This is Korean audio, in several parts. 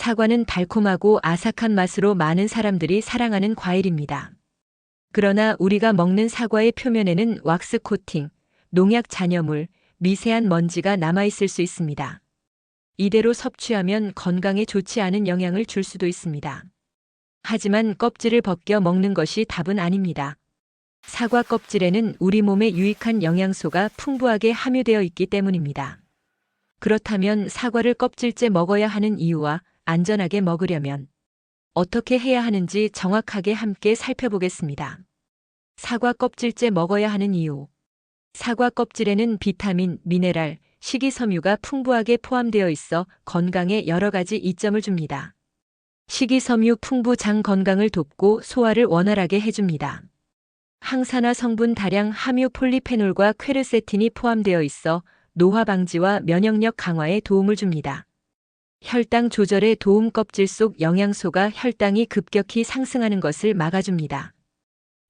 사과는 달콤하고 아삭한 맛으로 많은 사람들이 사랑하는 과일입니다. 그러나 우리가 먹는 사과의 표면에는 왁스 코팅, 농약 잔여물, 미세한 먼지가 남아있을 수 있습니다. 이대로 섭취하면 건강에 좋지 않은 영향을 줄 수도 있습니다. 하지만 껍질을 벗겨 먹는 것이 답은 아닙니다. 사과 껍질에는 우리 몸에 유익한 영양소가 풍부하게 함유되어 있기 때문입니다. 그렇다면 사과를 껍질째 먹어야 하는 이유와 안전하게 먹으려면 어떻게 해야 하는지 정확하게 함께 살펴보겠습니다. 사과 껍질째 먹어야 하는 이유. 사과 껍질에는 비타민, 미네랄, 식이섬유가 풍부하게 포함되어 있어 건강에 여러 가지 이점을 줍니다. 식이섬유 풍부 장 건강을 돕고 소화를 원활하게 해줍니다. 항산화 성분 다량 함유 폴리페놀과 퀘르세틴이 포함되어 있어 노화 방지와 면역력 강화에 도움을 줍니다. 혈당 조절에 도움. 껍질 속 영양소가 혈당이 급격히 상승하는 것을 막아줍니다.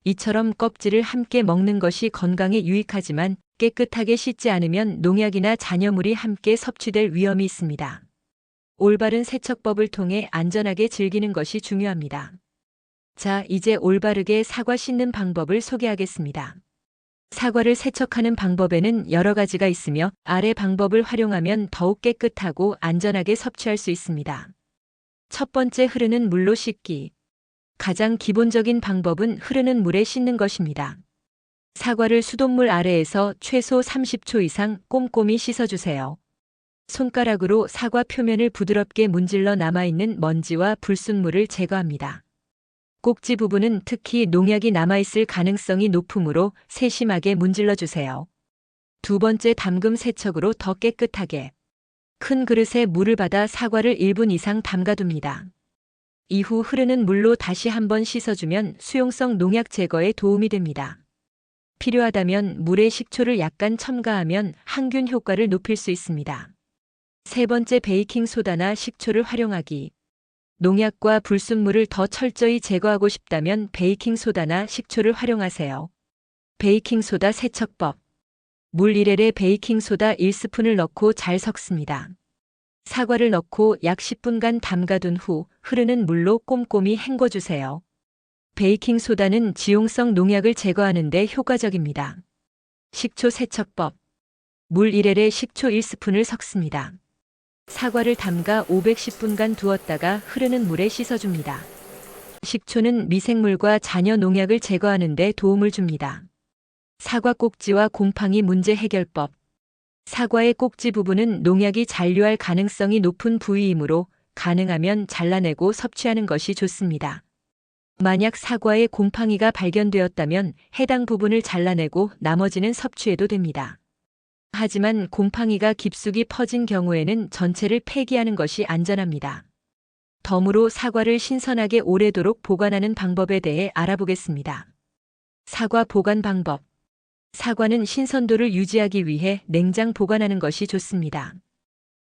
이처럼 껍질을 함께 먹는 것이 건강에 유익하지만 깨끗하게 씻지 않으면 농약이나 잔여물이 함께 섭취될 위험이 있습니다. 올바른 세척법을 통해 안전하게 즐기는 것이 중요합니다. 자, 이제 올바르게 사과 씻는 방법을 소개하겠습니다. 사과를 세척하는 방법에는 여러 가지가 있으며 아래 방법을 활용하면 더욱 깨끗하고 안전하게 섭취할 수 있습니다. 첫 번째, 흐르는 물로 씻기. 가장 기본적인 방법은 흐르는 물에 씻는 것입니다. 사과를 수돗물 아래에서 최소 30초 이상 꼼꼼히 씻어주세요. 손가락으로 사과 표면을 부드럽게 문질러 남아있는 먼지와 불순물을 제거합니다. 꼭지 부분은 특히 농약이 남아있을 가능성이 높으므로 세심하게 문질러 주세요. 두 번째, 담금 세척으로 더 깨끗하게. 큰 그릇에 물을 받아 사과를 1분 이상 담가둡니다. 이후 흐르는 물로 다시 한번 씻어주면 수용성 농약 제거에 도움이 됩니다. 필요하다면 물에 식초를 약간 첨가하면 항균 효과를 높일 수 있습니다. 세 번째, 베이킹 소다나 식초를 활용하기. 농약과 불순물을 더 철저히 제거하고 싶다면 베이킹 소다나 식초를 활용하세요. 베이킹 소다 세척법. 물 1L에 베이킹 소다 1스푼을 넣고 잘 섞습니다. 사과를 넣고 약 10분간 담가둔 후 흐르는 물로 꼼꼼히 헹궈주세요. 베이킹 소다는 지용성 농약을 제거하는 데 효과적입니다. 식초 세척법. 물 1L에 식초 1스푼을 섞습니다. 사과를 담가 510분간 두었다가 흐르는 물에 씻어줍니다. 식초는 미생물과 잔여 농약을 제거하는 데 도움을 줍니다. 사과 꼭지와 곰팡이 문제 해결법. 사과의 꼭지 부분은 농약이 잔류할 가능성이 높은 부위이므로 가능하면 잘라내고 섭취하는 것이 좋습니다. 만약 사과에 곰팡이가 발견되었다면 해당 부분을 잘라내고 나머지는 섭취해도 됩니다. 하지만 곰팡이가 깊숙이 퍼진 경우에는 전체를 폐기하는 것이 안전합니다. 덤으로 사과를 신선하게 오래도록 보관하는 방법에 대해 알아보겠습니다. 사과 보관 방법. 사과는 신선도를 유지하기 위해 냉장 보관하는 것이 좋습니다.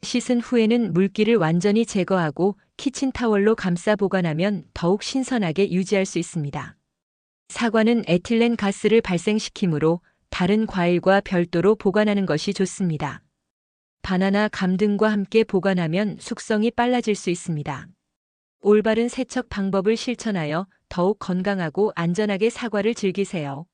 씻은 후에는 물기를 완전히 제거하고 키친타월로 감싸 보관하면 더욱 신선하게 유지할 수 있습니다. 사과는 에틸렌 가스를 발생시키므로 다른 과일과 별도로 보관하는 것이 좋습니다. 바나나, 감 등과 함께 보관하면 숙성이 빨라질 수 있습니다. 올바른 세척 방법을 실천하여 더욱 건강하고 안전하게 사과를 즐기세요.